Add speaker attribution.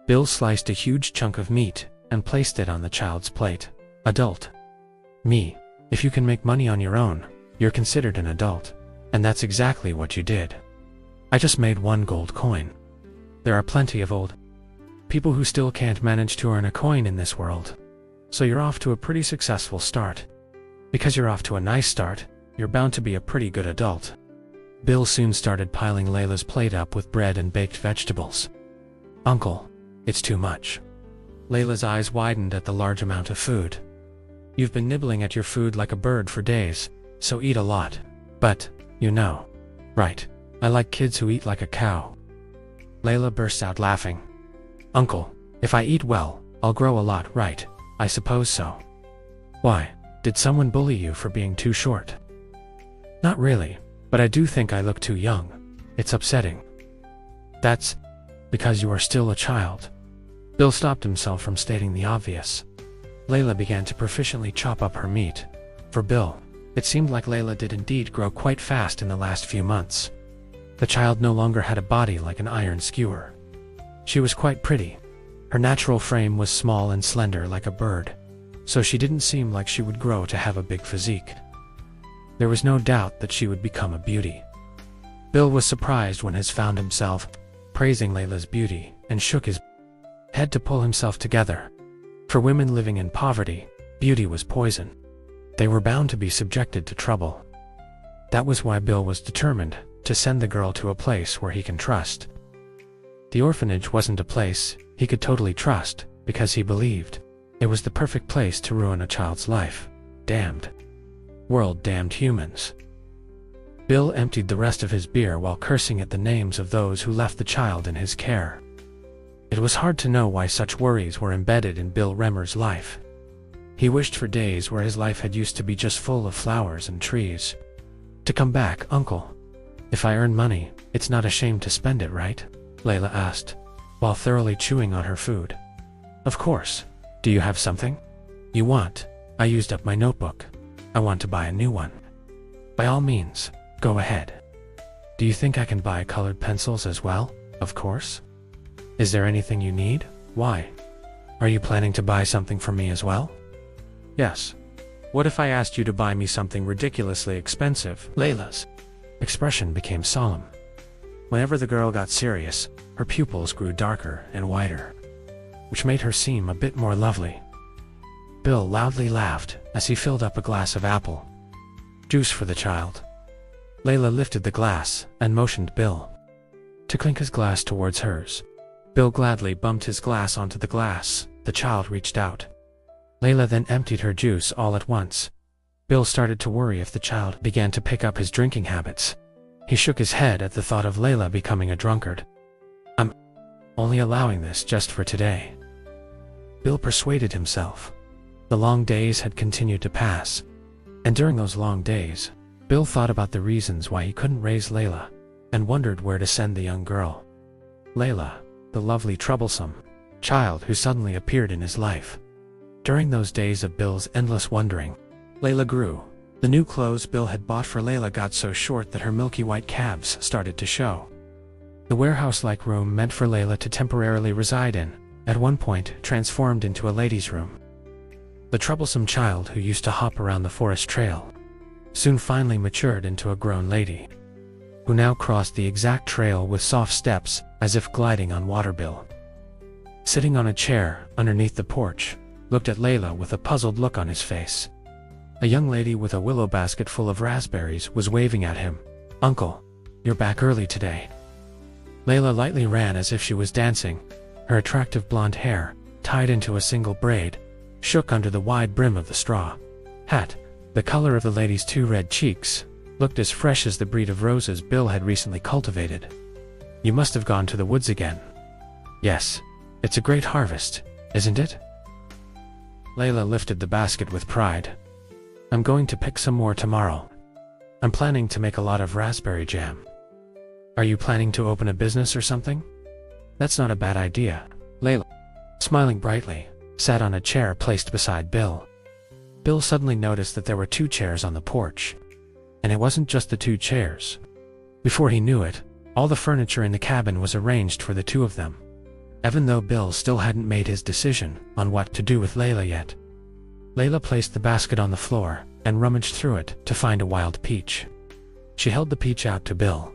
Speaker 1: Bill sliced a huge chunk of meat and placed it on the child's plate. Adult. Me. If you can make money on your own, you're considered an adult. And that's exactly what you did. I just made 1 gold coin. There are plenty of old people who still can't manage to earn a coin in this world. So you're off to a pretty successful start. Because you're off to a nice start, you're bound to be a pretty good adult. Bill soon started piling Layla's plate up with bread and baked vegetables. Uncle, it's too much. Layla's eyes widened at the large amount of food. You've been nibbling at your food like a bird for days, so eat a lot. But, you know. Right, I like kids who eat like a cow. Layla burst out laughing. Uncle, if I eat well, I'll grow a lot, right? I suppose so. Why, did someone bully you for being too short? Not really, but I do think I look too young. It's upsetting. That's because you are still a child. Bill stopped himself from stating the obvious. Layla began to proficiently chop up her meat. For Bill, it seemed like Layla did indeed grow quite fast in the last few months. The child no longer had a body like an iron skewer. She was quite pretty. Her natural frame was small and slender like a bird, so she didn't seem like she would grow to have a big physique. There was no doubt that she would become a beauty. Bill was surprised when he found himself praising Layla's beauty and shook his head to pull himself together. For women living in poverty, beauty was poison. They were bound to be subjected to trouble. That was why Bill was determined to send the girl to a place where he can trust. The orphanage wasn't a place he could totally trust, because he believed it was the perfect place to ruin a child's life. Damned. World-damned humans. Bill emptied the rest of his beer while cursing at the names of those who left the child in his care. It was hard to know why such worries were embedded in Bill Remmer's life. He wished for days where his life had used to be just full of flowers and trees. To come back, Uncle. If I earn money, it's not a shame to spend it, right? Layla asked, while thoroughly chewing on her food. Of course. Do you have something you want? I used up my notebook. I want to buy a new one. By all means, go ahead. Do you think I can buy colored pencils as well? Of course. Is there anything you need? Why? Are you planning to buy something for me as well? Yes. What if I asked you to buy me something ridiculously expensive? Layla's expression became solemn. Whenever the girl got serious, her pupils grew darker and wider, which made her seem a bit more lovely. Bill loudly laughed as he filled up a glass of apple juice for the child. Layla lifted the glass and motioned Bill to clink his glass towards hers. Bill gladly bumped his glass onto the glass. The child reached out. Layla then emptied her juice all at once. Bill started to worry if the child began to pick up his drinking habits. He shook his head at the thought of Layla becoming a drunkard. I'm only allowing this just for today, Bill persuaded himself. The long days had continued to pass, and during those long days, Bill thought about the reasons why he couldn't raise Layla, and wondered where to send the young girl. Layla, the lovely troublesome child who suddenly appeared in his life. During those days of Bill's endless wondering, Layla grew. The new clothes Bill had bought for Layla got so short that her milky white calves started to show. The warehouse-like room meant for Layla to temporarily reside in, at one point transformed into a ladies' room. The troublesome child who used to hop around the forest trail soon finally matured into a grown lady, who now crossed the exact trail with soft steps as if gliding on water. Bill, sitting on a chair underneath the porch, looked at Layla with a puzzled look on his face. A young lady with a willow basket full of raspberries was waving at him. Uncle, you're back early today. Layla lightly ran as if she was dancing. Her attractive blonde hair, tied into a single braid, shook under the wide brim of the straw hat. The color of the lady's two red cheeks looked as fresh as the breed of roses Bill had recently cultivated. You must have gone to the woods again. Yes, it's a great harvest, isn't it? Layla lifted the basket with pride. I'm going to pick some more tomorrow. I'm planning to make a lot of raspberry jam. Are you planning to open a business or something? That's not a bad idea. Layla, smiling brightly, sat on a chair placed beside Bill. Bill suddenly noticed that there were 2 chairs on the porch. And it wasn't just the 2 chairs. Before he knew it, all the furniture in the cabin was arranged for the 2 of them. even though Bill still hadn't made his decision on what to do with Layla yet. Layla placed the basket on the floor and rummaged through it to find a wild peach. She held the peach out to Bill,